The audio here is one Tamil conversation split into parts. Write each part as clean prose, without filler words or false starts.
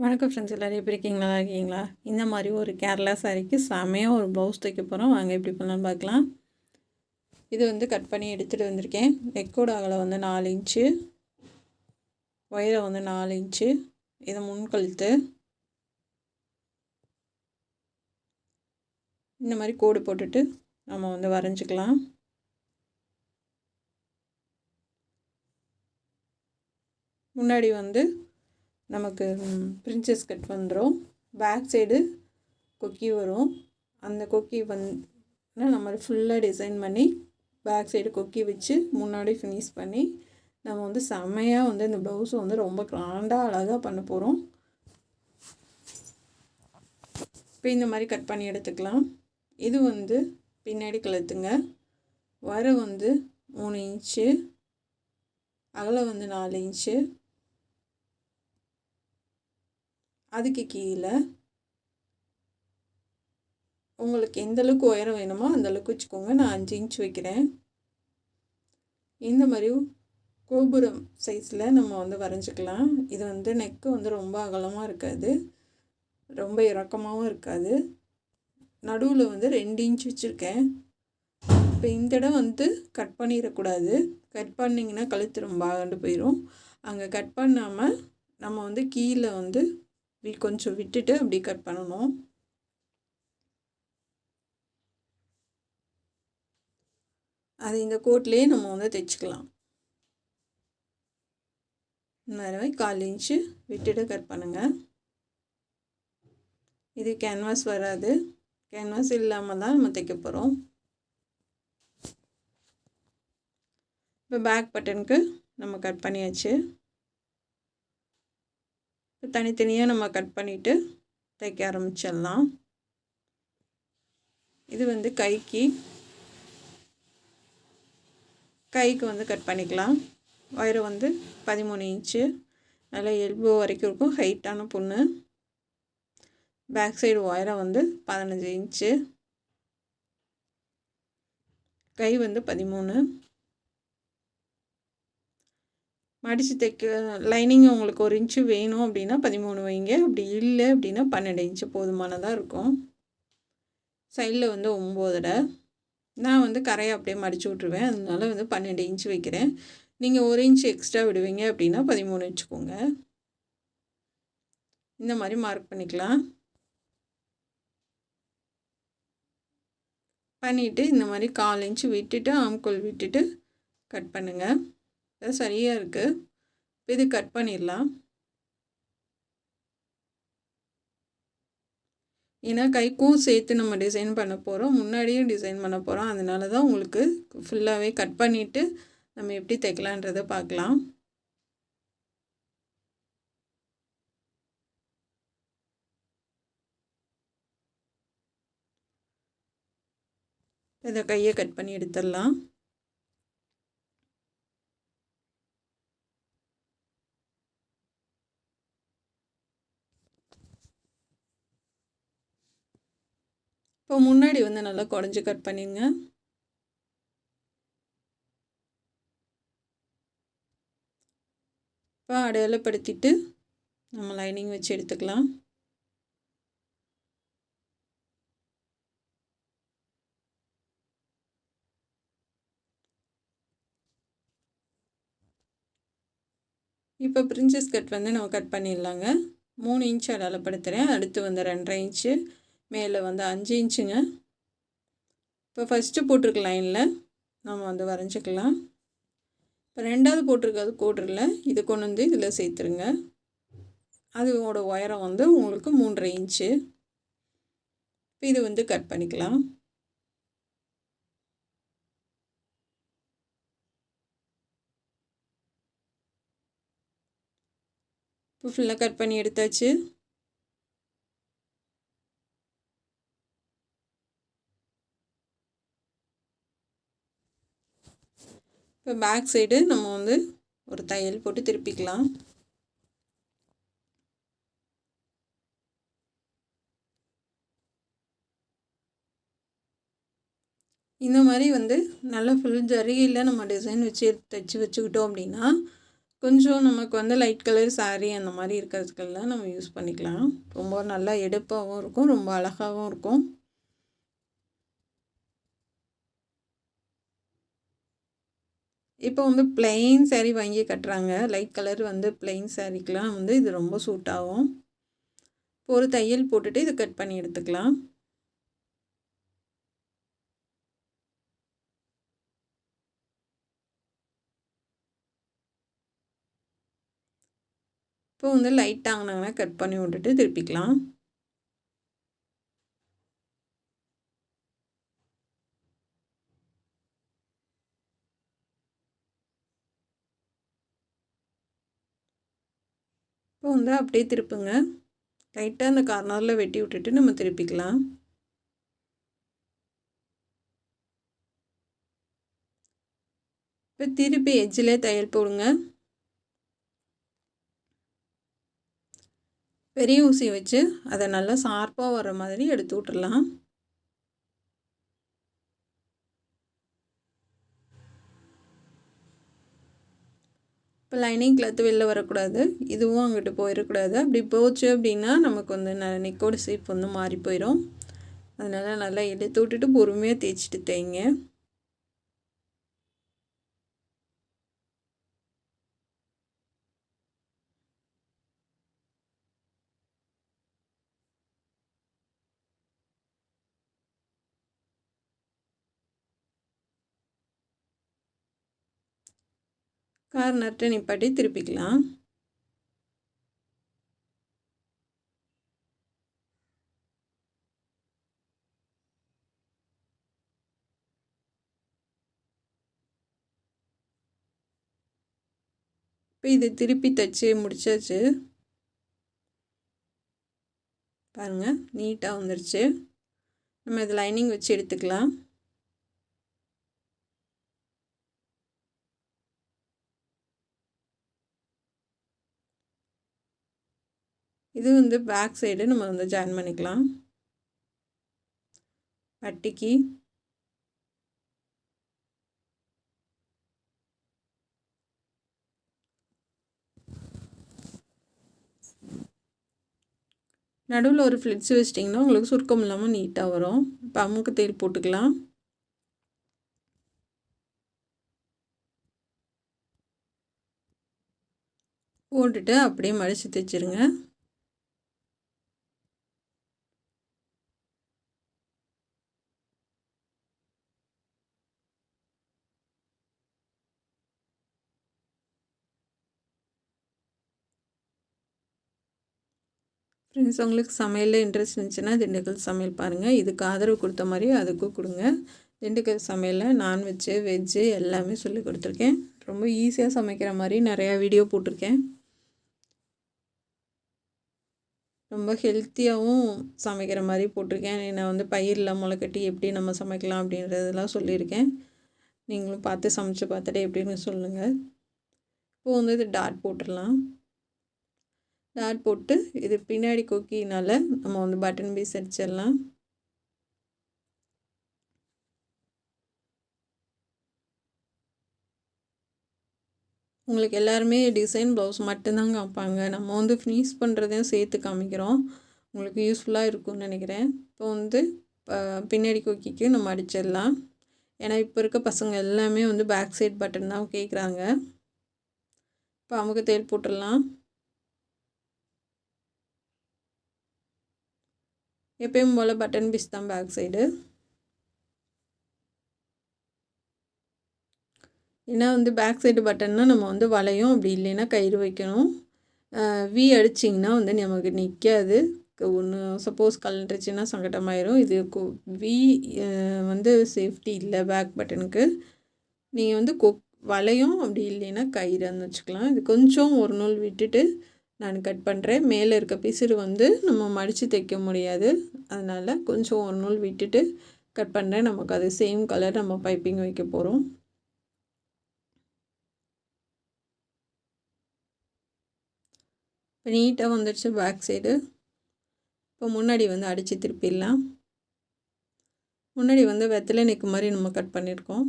வணக்கம் ஃப்ரெண்ட்ஸ், எல்லோரும் எப்படி இருக்கீங்களா? நல்லா இருக்கீங்களா? இந்த மாதிரி ஒரு கேரளா சாரிக்கு செமையாக ஒரு ப்ளவுஸ் தைக்க போகிறோம். வாங்க எப்படி பண்ணலான்னு பார்க்கலாம். இது வந்து கட் பண்ணி எடுத்துகிட்டு வந்திருக்கேன். நெக்கோட அகலம் வந்து 4 இன்ச்சு, உயரம் வந்து 4 இன்ச்சு. இது முன்கழுத்து. இந்த மாதிரி கோடு போட்டுட்டு நம்ம வந்து வரைஞ்சிக்கலாம். முன்னாடி வந்து நமக்கு பிரின்சஸ் கட் வந்துடும். பேக் சைடு கொக்கி வரும். அந்த கொக்கி நம்ம ஃபுல்லாக டிசைன் பண்ணி பேக் சைடு கொக்கி வச்சு முன்னாடி ஃபினிஷ் பண்ணி நம்ம வந்து செம்மையாக வந்து இந்த ப்ளவுஸை வந்து ரொம்ப கிராண்டாக அழகாக பண்ண போகிறோம். இப்போ இந்த மாதிரி கட் பண்ணி எடுத்துக்கலாம். இது வந்து பின்னாடி கழுத்துங்க. உயரம் வந்து 3 இன்ச்சு, அகலம் வந்து 4 இன்ச்சு. அதுக்கு கீழே உங்களுக்கு எந்தளவுக்கு உயரம் வேணுமோ அந்தளவுக்கு வச்சுக்கோங்க. நான் 5 இன்ச் வைக்கிறேன். இந்த மாதிரி கோபுரம் சைஸில் நம்ம வந்து வரைஞ்சிக்கலாம். இது வந்து நெக்கு வந்து ரொம்ப அகலமாக இருக்காது, ரொம்ப இறக்கமாகவும் இருக்காது. நடுவில் வந்து 2 இன்ச் வச்சுருக்கேன். இப்போ இந்த இடம் வந்து கட் பண்ணிடக்கூடாது. கட் பண்ணிங்கன்னா கழுத்து ரொம்ப அகண்டு போயிடும். அங்கே கட் பண்ணாமல் நம்ம வந்து கீழே வந்து கொஞ்சம் விட்டுட்டு அப்படி கட் பண்ணணும். அது இந்த கோட்லேயே நம்ம வந்து தைச்சிக்கலாம். இந்த மாதிரி 1/4 இன்ச்சு விட்டுட்டு கட் பண்ணுங்கள். இது கேன்வாஸ் வராது. கேன்வாஸ் இல்லாமல் தான் நம்ம தைக்க போகிறோம். இப்போ பேக் பட்டனுக்கு நம்ம கட் பண்ணியாச்சு. இப்போ தனித்தனியாக நம்ம கட் பண்ணிவிட்டு தைக்க ஆரம்பிச்சிடலாம். இது வந்து கைக்கு வந்து கட் பண்ணிக்கலாம். உயரம் வந்து 13 இன்ச்சு, நல்லா எல்போ வரைக்கும் இருக்கும். ஹைட்டான பொண்ணு. பேக் சைடு உயரம் வந்து 15 இன்ச்சு, கை வந்து 13. மடித்து தைக்க லைனிங் உங்களுக்கு 1 இன்ச்சு வேணும் அப்படின்னா 13 வைங்க. அப்படி இல்லை அப்படின்னா 12 இன்ச்சு போதுமானதாக இருக்கும். சைடில் வந்து 9. நான் வந்து கரையை அப்படியே மடித்து விட்ருவேன். அதனால வந்து 12 இன்ச்சு வைக்கிறேன். நீங்கள் 1 இன்ச்சு எக்ஸ்ட்ரா விடுவீங்க அப்படின்னா 13 வச்சுக்கோங்க. இந்த மாதிரி மார்க் பண்ணிக்கலாம். பண்ணிவிட்டு இந்த மாதிரி 1/4 இன்ச்சு விட்டுட்டு ஆம்கோல் விட்டுட்டு கட் பண்ணுங்கள். அது சரியாக இருக்குது. இது கட் பண்ணிடலாம். ஏன்னா கைக்கும் சேர்த்து நம்ம டிசைன் பண்ண போகிறோம், முன்னாடியும் டிசைன் பண்ண போகிறோம். அதனால தான் உங்களுக்கு ஃபுல்லாகவே கட் பண்ணிவிட்டு நம்ம எப்படி தைக்கலான்றதை பார்க்கலாம். இதை கையை கட் பண்ணி எடுத்துடலாம். இப்போ முன்னாடி வந்து நல்லா குடஞ்சி கட் பண்ணிங்க. இப்போ அடையாளப்படுத்திட்டு நம்ம லைனிங் வச்சு எடுத்துக்கலாம். இப்போ பிரின்சஸ் கட் வந்து நம்ம கட் பண்ணிடலாங்க. 3 இன்ச்சு அடையாளப்படுத்துகிறேன். அடுத்து வந்து 2.5 இன்ச்சு, மேலே வந்து 5 இன்ச்சுங்க. இப்போ ஃபஸ்ட்டு போட்டிருக்க லைனில் நம்ம வந்து வரைஞ்சிக்கலாம். இப்போ 2வது போட்டிருக்கிறது கோட்டில் இது கொண்டு வந்து இதில் சேர்த்துருங்க. அதோட உயரம் வந்து உங்களுக்கு 3.5 இன்ச்சு. இப்போ இது வந்து கட் பண்ணிக்கலாம். இப்போ ஃபுல்லாக கட் பண்ணி எடுத்தாச்சு. இப்போ பேக் சைடு நம்ம வந்து ஒரு தையல் போட்டு திருப்பிக்கலாம். இந்த மாதிரி வந்து நல்லா ஃபுல் ஜரிகையில் நம்ம டிசைன் வச்சு தைச்சி வச்சுக்கிட்டோம் அப்படின்னா கொஞ்சம் நமக்கு வந்து லைட் கலர் சாரீ அந்த மாதிரி இருக்கிறதுக்கெல்லாம் நம்ம யூஸ் பண்ணிக்கலாம். ரொம்ப நல்லா எடுப்பாகவும் இருக்கும், ரொம்ப அழகாகவும் இருக்கும். இப்போ வந்து பிளெயின் சாரீ வாங்கி கட்டுறாங்க. லைட் கலர் வந்து பிளெயின் சாரீக்கெலாம் வந்து இது ரொம்ப சூட் ஆகும். ஒரு தையல் போட்டுட்டு இது கட் பண்ணி எடுத்துக்கலாம். இப்போ வந்து லைட் ஆகினாங்கன்னா கட் பண்ணி விட்டுட்டு திருப்பிக்கலாம். இப்போ வந்து அப்படியே திருப்புங்க. லைட்டாக அந்த கார்னரில் வெட்டி விட்டுட்டு நம்ம திருப்பிக்கலாம். இப்போ திருப்பி எட்ஜிலே தையல் போடுங்க. பெரிய ஊசி வச்சு அதை நல்லா ஷார்ப்பாக வர மாதிரி எடுத்து விட்டுடலாம். இப்போ லைனிங் கிளாத்து வெளில வரக்கூடாது, இதுவும் அங்கிட்டு போயிடக்கூடாது. அப்படி போச்சு அப்படின்னா நமக்கு வந்து நெக்கோட ஷேப் வந்து மாறி போயிடும். அதனால் நல்லா எடுத்து விட்டுட்டு பொறுமையாக தேய்ச்சிட்டு தைங்க. கார்னர்கிட்ட நிப்பாட்டி திருப்பிக்கலாம். இப்போ இது திருப்பி தைச்சி முடிச்சாச்சு. பாருங்கள், நீட்டாக வந்துடுச்சு. நம்ம இது லைனிங் வச்சு எடுத்துக்கலாம். இது வந்து பேக் சைடு நம்ம வந்து ஜாயின் பண்ணிக்கலாம். பட்டிக்கு நடுவில் ஒரு ஃப்ளிட்ஸ் வச்சிட்டிங்கன்னா உங்களுக்கு சுருக்கம் இல்லாமல் நீட்டாக வரும். இப்போ அமுக்கு தையல் போட்டுக்கலாம். போட்டுட்டு அப்படியே மடித்து தைச்சிருங்க. ஃப்ரெண்ட்ஸ், உங்களுக்கு சமையலில் இன்ட்ரெஸ்ட் இருந்துச்சுன்னா திண்டுக்கல் சமையல் பாருங்கள். இதுக்கு ஆதரவு கொடுத்த மாதிரி அதுக்கும் கொடுங்க. திண்டுக்கல் சமையலில் நான்வெஜ்ஜு வெஜ்ஜு எல்லாமே சொல்லி கொடுத்துருக்கேன். ரொம்ப ஈஸியாக சமைக்கிற மாதிரி நிறையா வீடியோ போட்டிருக்கேன். ரொம்ப ஹெல்த்தியாகவும் சமைக்கிற மாதிரி போட்டிருக்கேன். நான் வந்து பயிரில் முளைக்கட்டி எப்படி நம்ம சமைக்கலாம் அப்படின்றதெல்லாம் சொல்லியிருக்கேன். நீங்களும் பார்த்து சமைச்சு பார்த்துட்டு எப்படின்னு சொல்லுங்கள். இப்போது வந்து இது டாட் போட்டுடலாம். டாட் போட்டு இது பின்னாடி கொக்கினால் நம்ம வந்து பட்டன் பீஸ் அடிச்சிடலாம். உங்களுக்கு எல்லாருமே டிசைன் ப்ளவுஸ் மட்டும்தான் காமிப்பாங்க. நம்ம வந்து ஃபினிஷ் பண்ணுறதையும் சேர்த்து காமிக்கிறோம். உங்களுக்கு யூஸ்ஃபுல்லாக இருக்கும்னு நினைக்கிறேன். இப்போ வந்து பின்னாடி கொக்கிக்கு நம்ம அடிச்சிடலாம். ஏன்னா இப்போ இருக்க பசங்க எல்லாமே வந்து பேக் சைட் பட்டன் தான் கேட்குறாங்க. இப்போ அமுக்கு தையல் போட்டுடலாம். எப்பயும் போல் பட்டன் பீஸ் தான் பேக் சைடு. ஏன்னா வந்து பேக் சைடு பட்டன்னா நம்ம வந்து வளையும், அப்படி இல்லைன்னா கயிறு வைக்கணும். வி அடிச்சிங்கன்னா வந்து நமக்கு நிற்காது. ஒன்று சப்போஸ் கலண்டுருச்சுன்னா சங்கடமாயிரும். இது வி வந்து சேஃப்டி இல்லை பேக் பட்டனுக்கு. நீங்கள் வந்து வளையும், அப்படி இல்லைன்னா கயிறுன்னு வச்சுக்கலாம். இது கொஞ்சம் ஒரு நூல் விட்டுட்டு நான் கட் பண்ணுறேன். மேலே இருக்க பிசுறு வந்து நம்ம மடித்து தைக்க முடியாது. அதனால் கொஞ்சம் ஒரு நூல் விட்டுட்டு கட் பண்ணுறேன். நமக்கு அது சேம் கலர் நம்ம பைப்பிங் வைக்க போகிறோம். இப்போ நீட்டாக வந்துடுச்சு பேக் சைடு. இப்போ முன்னாடி வந்து அடித்து திருப்பிடலாம். முன்னாடி வந்து வெத்தலை நெக்கு மாதிரி நம்ம கட் பண்ணியிருக்கோம்.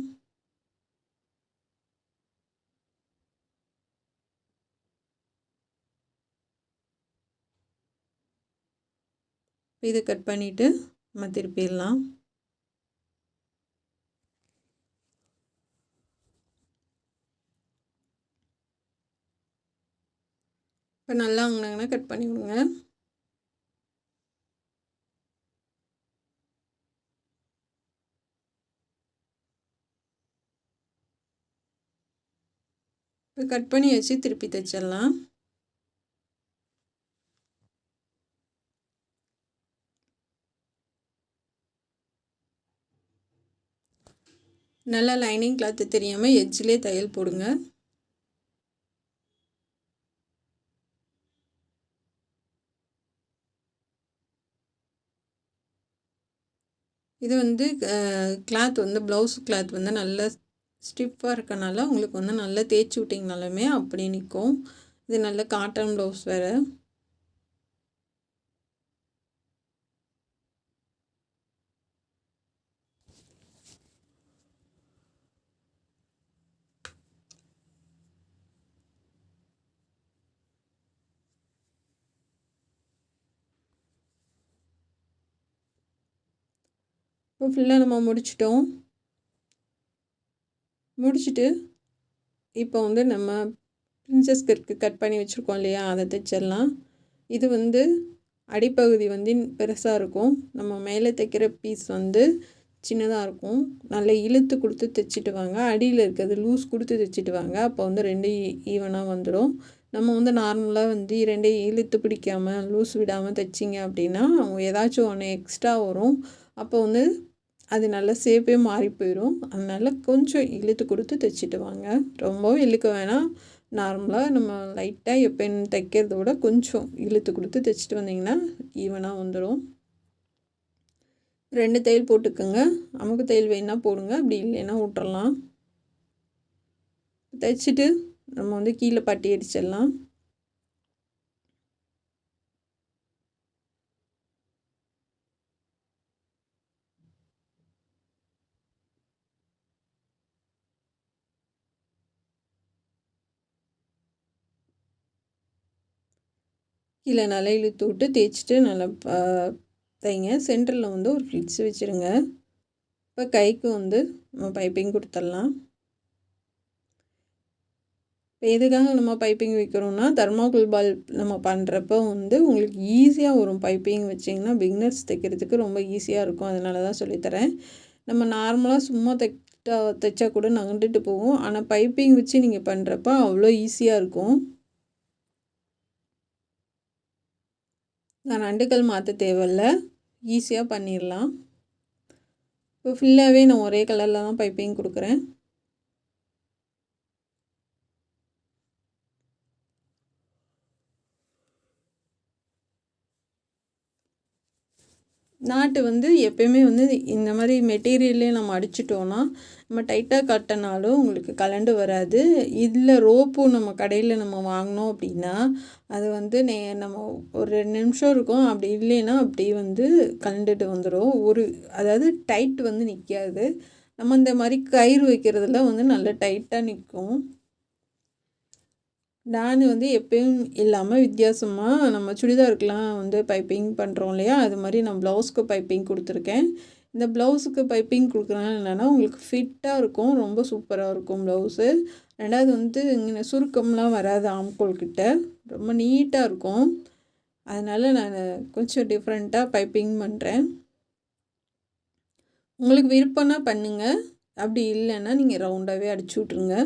இதை கட் பண்ணிவிட்டு நம்ம திருப்பிடலாம். இப்போ நல்லா அங்கனா கட் பண்ணி விடுங்க. இப்போ கட் பண்ணி வச்சு திருப்பி தைச்சிடலாம். நல்லா லைனிங் கிளாத்து தெரியாமல் எட்ஜ்லேயே தையல் போடுங்க. இது வந்து கிளாத் வந்து ப்ளவுஸ் கிளாத் வந்து நல்ல ஸ்டிஃபாக இருக்கனால உங்களுக்கு வந்து நல்லா தேய்ச்சி விட்டிங்கனாலுமே அப்படி நிற்கும். இது நல்ல காட்டன் ப்ளவுஸ் வேறு. இப்போ ஃபுல்லாக நம்ம முடிச்சுட்டு இப்போ வந்து நம்ம பிரின்சஸ் கட்க்கு கட் பண்ணி வச்சுருக்கோம் இல்லையா, அதை தைச்சிடலாம். இது வந்து அடிப்பகுதி வந்து பெருசாக இருக்கும், நம்ம மேலே தைக்கிற பீஸ் வந்து சின்னதாக இருக்கும். நல்லா இழுத்து கொடுத்து தைச்சிட்டு வாங்க. அடியில் இருக்கிறது லூஸ் கொடுத்து தைச்சிட்டு வாங்க. அப்போ வந்து ரெண்டும் ஈவனாக வந்துடும். நம்ம வந்து நார்மலாக வந்து ரெண்டையும் இழுத்து பிடிக்காமல் லூஸ் விடாமல் தைச்சிங்க அப்படின்னா ஏதாச்சும் ஒன்று எக்ஸ்ட்ரா வரும். அப்போ வந்து அது நல்ல ஷேப்பே மாறி போயிடும். அதனால் கொஞ்சம் இழுத்து கொடுத்து தைச்சிட்டு வாங்க. ரொம்பவும் இழுக்க வேணாம். நார்மலாக நம்ம லைட்டாக எப்போன்னு தைக்கிறத விட கொஞ்சம் இழுத்து கொடுத்து தைச்சிட்டு வந்திங்கன்னா ஈவனாக வந்துடும். 2 தையல் போட்டுக்கோங்க. அமுக்கு தையல் வேணால் போடுங்க, அப்படி இல்லைன்னா விட்டுறலாம். தைச்சிட்டு நம்ம வந்து கீழே பட்டி அடிச்சிடலாம். கீழே நல்லா இழுத்து விட்டு தேய்ச்சிட்டு நல்லா தைங்க. சென்டரில் வந்து ஒரு ஃப்ளிட்ஸ் வச்சுருங்க. இப்போ கைக்கு வந்து நம்ம பைப்பிங் கொடுத்துடலாம். இப்போ எதுக்காக நம்ம பைப்பிங் வைக்கிறோன்னா, தர்மாக்கோல் பால் நம்ம பண்ணுறப்போ வந்து உங்களுக்கு ஈஸியாக வரும். பைப்பிங் வச்சிங்கன்னா பிகினர்ஸ் தைக்கிறதுக்கு ரொம்ப ஈஸியாக இருக்கும். அதனால தான் சொல்லித்தரேன். நம்ம நார்மலாக சும்மா தைச்சா கூட நகண்டுட்டு போகும். ஆனால் பைப்பிங் வச்சு நீங்கள் பண்ணுறப்ப அவ்வளோ ஈஸியாக இருக்கும். நான் நண்டுகள் மாற்ற தேவையில்ல, ஈஸியாக பண்ணிடலாம். இப்போ ஃபுல்லாகவே நான் ஒரே கலரில் தான் பைப்பிங் கொடுக்குறேன். நாட்டு வந்து எப்பயுமே வந்து இந்த மாதிரி மெட்டீரியல்லே நம்ம அடிச்சிட்டோன்னா நம்ம டைட்டாக கட்டினாலும் உங்களுக்கு கலண்டு வராது. இதில் ரோப்பும் நம்ம கடையில் நம்ம வாங்கினோம் அப்படின்னா அது வந்து நம்ம ஒரு 2 நிமிஷம் இருக்கும். அப்படி இல்லைன்னா அப்படியே வந்து கலண்டுட்டு வந்துடும். அதாவது டைட் வந்து நிற்காது. நம்ம இந்த மாதிரி கயிறு வைக்கிறதுல வந்து நல்லா டைட்டாக நிற்கும். நான் வந்து எப்பயும் இல்லாமல் வித்தியாசமாக நம்ம சுடிதாருக்கெலாம் வந்து பைப்பிங் பண்ணுறோம் இல்லையா, அது மாதிரி நான் ப்ளவுஸ்க்கு பைப்பிங் கொடுத்துருக்கேன். இந்த ப்ளவுஸுக்கு பைப்பிங் கொடுக்குறதுனால என்னென்னா உங்களுக்கு ஃபிட்டாக இருக்கும், ரொம்ப சூப்பராக இருக்கும் ப்ளவுஸு. 2வது வந்து இங்கே சுருக்கம்லாம் வராது, ஆம்கோல்கிட்ட ரொம்ப நீட்டாக இருக்கும். அதனால் நான் கொஞ்சம் டிஃப்ரெண்ட்டாக பைப்பிங் பண்ணுறேன். உங்களுக்கு விருப்பம்னா பண்ணுங்கள், அப்படி இல்லைன்னா நீங்கள் ரவுண்டாகவே அடிச்சு விட்ருங்க.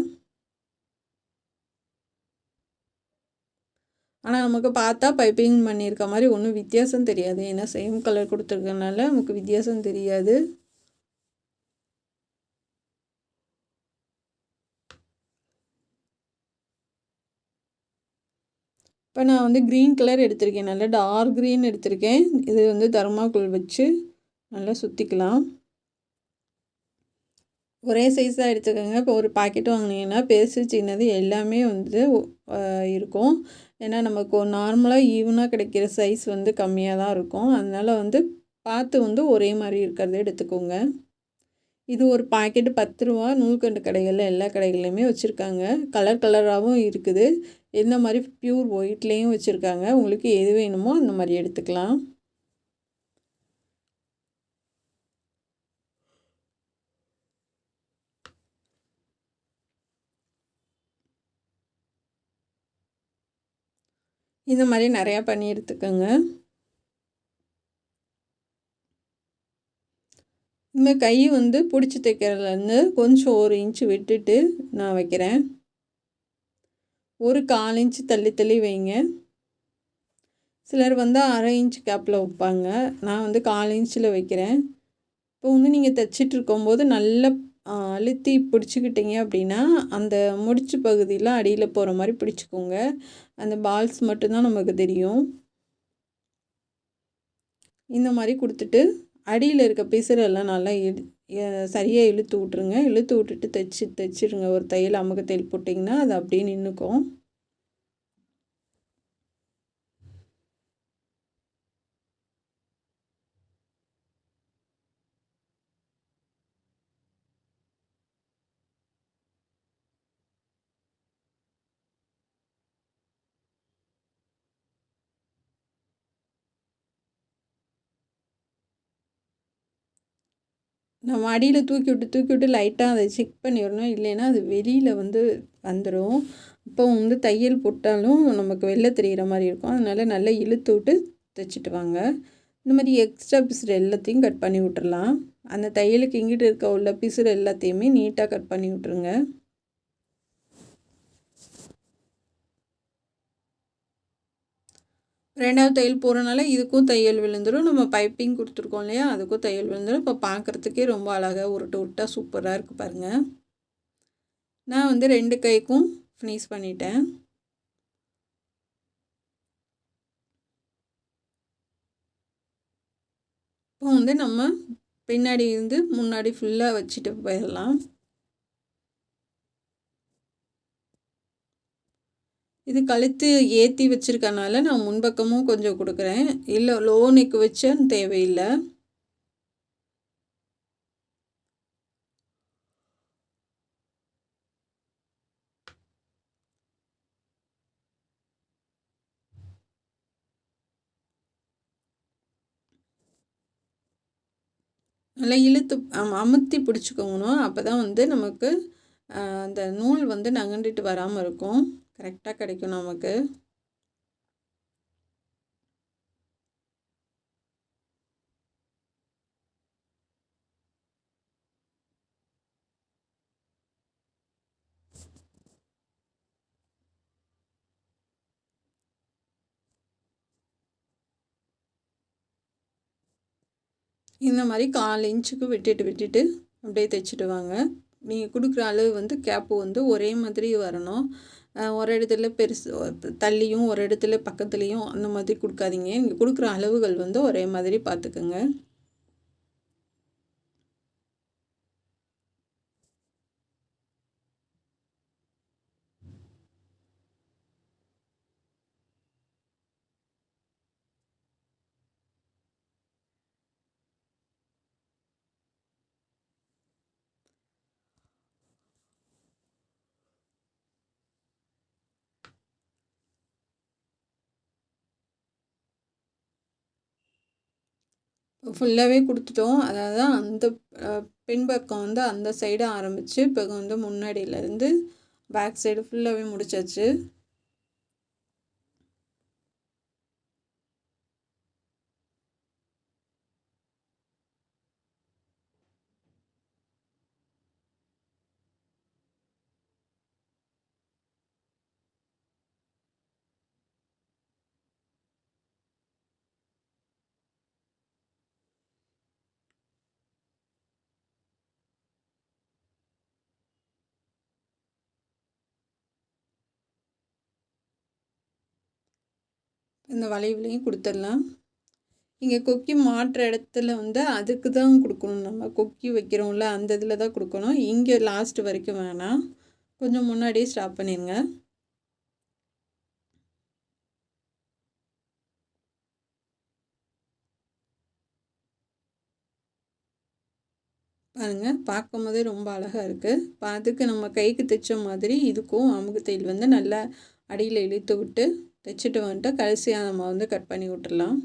ஆனால் நமக்கு பார்த்தா பைப்பிங் பண்ணியிருக்க மாதிரி ஒன்றும் வித்தியாசம் தெரியாது. ஏன்னா சேம் கலர் கொடுத்துருக்கனால நமக்கு வித்தியாசம் தெரியாது. இப்போ நான் வந்து க்ரீன் கலர் எடுத்திருக்கேன், நல்லா டார்க் க்ரீன் எடுத்திருக்கேன். இது வந்து தர்மாக்கோல் வச்சு நல்லா சுற்றிக்கலாம். ஒரே சைஸாக எடுத்துக்கோங்க. இப்போ ஒரு பாக்கெட் வாங்கினீங்கன்னா பெருசு சின்னது எல்லாமே வந்து இருக்கும். ஏன்னா நமக்கு நார்மலாக ஈவனாக கிடைக்கிற சைஸ் வந்து கம்மியாக தான் இருக்கும். அதனால் வந்து பார்த்து வந்து ஒரே மாதிரி இருக்கிறத எடுத்துக்கோங்க. இது ஒரு பாக்கெட்டு 10 ரூபா. நூல்கண்டு கடைகளில் எல்லா கடைகள்லையுமே வச்சுருக்காங்க. கலர் கலராகவும் இருக்குது. இந்த மாதிரி ப்யூர் ஒயிட்லேயும் வச்சுருக்காங்க. உங்களுக்கு எது வேணுமோ அந்த மாதிரி எடுத்துக்கலாம். இந்த மாதிரி நிறையா பண்ணி எடுத்துக்கோங்க. இந்த கை வந்து பிடிச்சி தைக்கிறதுலேருந்து கொஞ்சம் 1 இன்ச்சு விட்டுட்டு நான் வைக்கிறேன். ஒரு 1/4 இன்ச்சு தள்ளி தள்ளி வைங்க. சிலர் வந்து 1/2 இன்ச் கேப்பில் வைப்பாங்க. நான் வந்து 1/4 இன்ச்சில் வைக்கிறேன். இப்போ வந்து நீங்கள் தைச்சிட்ருக்கும்போது நல்லா அழுத்தி பிடிச்சிக்கிட்டிங்க அப்படின்னா அந்த முடிச்சு பகுதியில் அடியில் போகிற மாதிரி பிடிச்சிக்கோங்க. அந்த பால்ஸ் மட்டும்தான் நமக்கு தெரியும். இந்த மாதிரி கொடுத்துட்டு அடியில் இருக்க பிசுறெல்லாம் நல்லா சரியாக இழுத்து விட்ருங்க. இழுத்து விட்டுட்டு தைச்சிடுங்க. ஒரு தையல் அமுக தையல் போட்டிங்கன்னா அது அப்படியே நின்றுக்கும். நம்ம அடியில் தூக்கி விட்டு லைட்டாக அதை செக் பண்ணிடணும். இல்லைன்னா அது வெளியில் வந்து வந்துடும். இப்போ வந்து தையல் போட்டாலும் நமக்கு வெளில தெரிகிற மாதிரி இருக்கும். அதனால் நல்லா இழுத்து விட்டு தைச்சிட்டு வாங்க. இந்த மாதிரி எக்ஸ்ட்ரா பிசுறு எல்லாத்தையும் கட் பண்ணி விட்டுறலாம். அந்த தையலுக்கு இங்கிட்டு இருக்க உள்ள பிசுறு எல்லாத்தையுமே நீட்டாக கட் பண்ணி விட்ருங்க. ரெண்டாவது தையல் போகிறனால இதுக்கும் தையல் விழுந்துடும். நம்ம பைப்பிங் கொடுத்துருக்கோம் இல்லையா, அதுக்கும் தையல் விழுந்துடும். இப்போ பார்க்குறதுக்கே ரொம்ப அழகாக உருட்டாக சூப்பராக இருக்குது பாருங்கள். நான் வந்து 2 கைக்கும் ஃபினிஷ் பண்ணிட்டேன். இப்போ வந்து நம்ம பின்னாடி இருந்து முன்னாடி ஃபுல்லாக வச்சுட்டு போயிடலாம். இது கழுத்து ஏற்றி வச்சுருக்கனால நான் முன்பக்கமும் கொஞ்சம் கொடுக்குறேன். இல்லை லோ நெக் வச்ச தேவையில்லை. நல்லா இழுத்து அமுத்தி பிடிச்சிக்கோங்கணும். அப்போ தான் வந்து நமக்கு அந்த நூல் வந்து நகண்டுட்டு வராமல் இருக்கும். கரெக்டாக கிடைக்கும் நமக்கு. இந்த மாதிரி 1/4 இன்ச்சுக்கு விட்டுட்டு அப்படியே தைச்சிட்டு வாங்க. நீங்கள் கொடுக்குற அளவு வந்து கேப்பு வந்து ஒரே மாதிரி வரணும். ஒரு இடத்துல பெருசு தள்ளியும் ஒரு இடத்துல பக்கத்துலேயும் அந்த மாதிரி கொடுக்காதீங்க. நீங்கள் கொடுக்குற அளவுகள் வந்து ஒரே மாதிரி பார்த்துக்குங்க. ஃபுல்லாகவே கொடுத்துட்டோம். அதாவது அந்த பின்பக்கம் வந்து அந்த சைடு ஆரம்பித்து இப்போ வந்து முன்னாடியிலேருந்து பேக் சைடு ஃபுல்லாகவே முடிச்சாச்சு. இந்த வளைவுலையும் கொடுத்துடலாம். இங்கே கொக்கி மாட்டுற இடத்துல வந்து அதுக்கு தான் கொடுக்கணும். நம்ம கொக்கி வைக்கிறோம்ல அந்த இதில் தான் கொடுக்கணும். இங்கே லாஸ்ட் வரைக்கும் வேணாம், கொஞ்சம் முன்னாடியே ஸ்டாப் பண்ணிடுங்க. பாருங்கள், பார்க்கும் போதே ரொம்ப அழகாக இருக்குது. இப்போ அதுக்கு நம்ம கைக்கு தைச்ச மாதிரி இதுக்கும் அமுகு தையல் வந்து நல்லா அடியில் இழுத்து விட்டு தைச்சிட்டு வந்துட்டு கடைசியாக நம்ம வந்து கட் பண்ணி விட்டுடலாம்.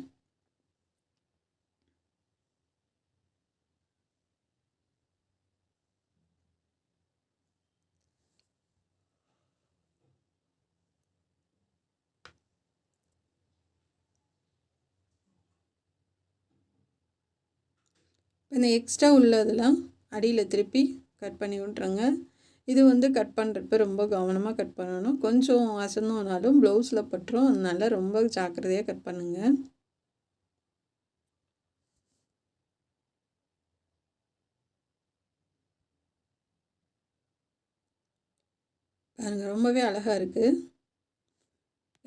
இந்த எக்ஸ்ட்ரா உள்ளதெல்லாம் அடியில் திருப்பி கட் பண்ணி விட்ருங்க. இது வந்து கட் பண்ணுறப்ப ரொம்ப கவனமாக கட் பண்ணணும். கொஞ்சம் அசந்தோனாலும் ப்ளவுஸில் பட்டுரும். அதனால ரொம்ப ஜாக்கிரதையாக கட் பண்ணுங்கள். பாருங்கள், ரொம்பவே அழகாக இருக்குது.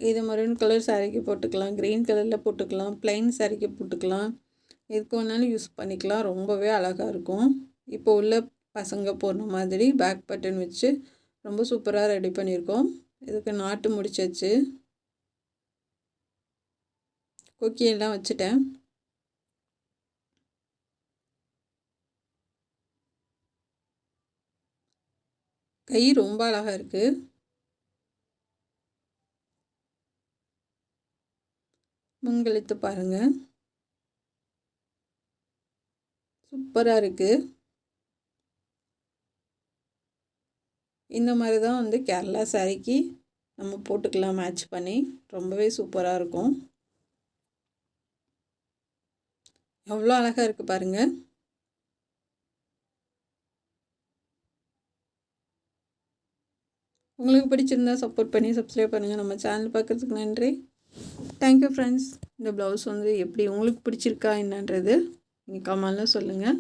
இது மெரூன் கலர் சாரீக்கு போட்டுக்கலாம், க்ரீன் கலரில் போட்டுக்கலாம், ப்ளைன் சாரீக்கு போட்டுக்கலாம், எதுக்கு வேணாலும் யூஸ் பண்ணிக்கலாம். ரொம்பவே அழகாக இருக்கும். இப்போ உள்ள பசங்க போடுற மாதிரி பேக் பட்டன் வச்சு ரொம்ப சூப்பராக ரெடி பண்ணியிருக்கோம். இதுக்கு நாட்டு முடிச்சாச்சு, கொக்கியெல்லாம் வச்சுட்டேன். கை ரொம்ப அழகாக இருக்குது. முன்கழுத்து பாருங்கள், சூப்பராக இருக்குது. இந்த மாதிரி தான் வந்து கேரளா சாரீக்கு நம்ம போட்டுக்கலாம் மேட்ச் பண்ணி. ரொம்பவே சூப்பராக இருக்கும். எவ்வளோ அழகாக இருக்குது பாருங்கள். உங்களுக்கு பிடிச்சிருந்தா சப்போர்ட் பண்ணி சப்ஸ்கிரைப் பண்ணுங்கள். நம்ம சேனல் பார்க்குறதுக்கு நன்றி. Thank you friends. இந்த ப்ளவுஸ் வந்து எப்படி உங்களுக்கு பிடிச்சிருக்கா என்னன்றது நீங்கள் கமெண்ட்ல சொல்லுங்கள்.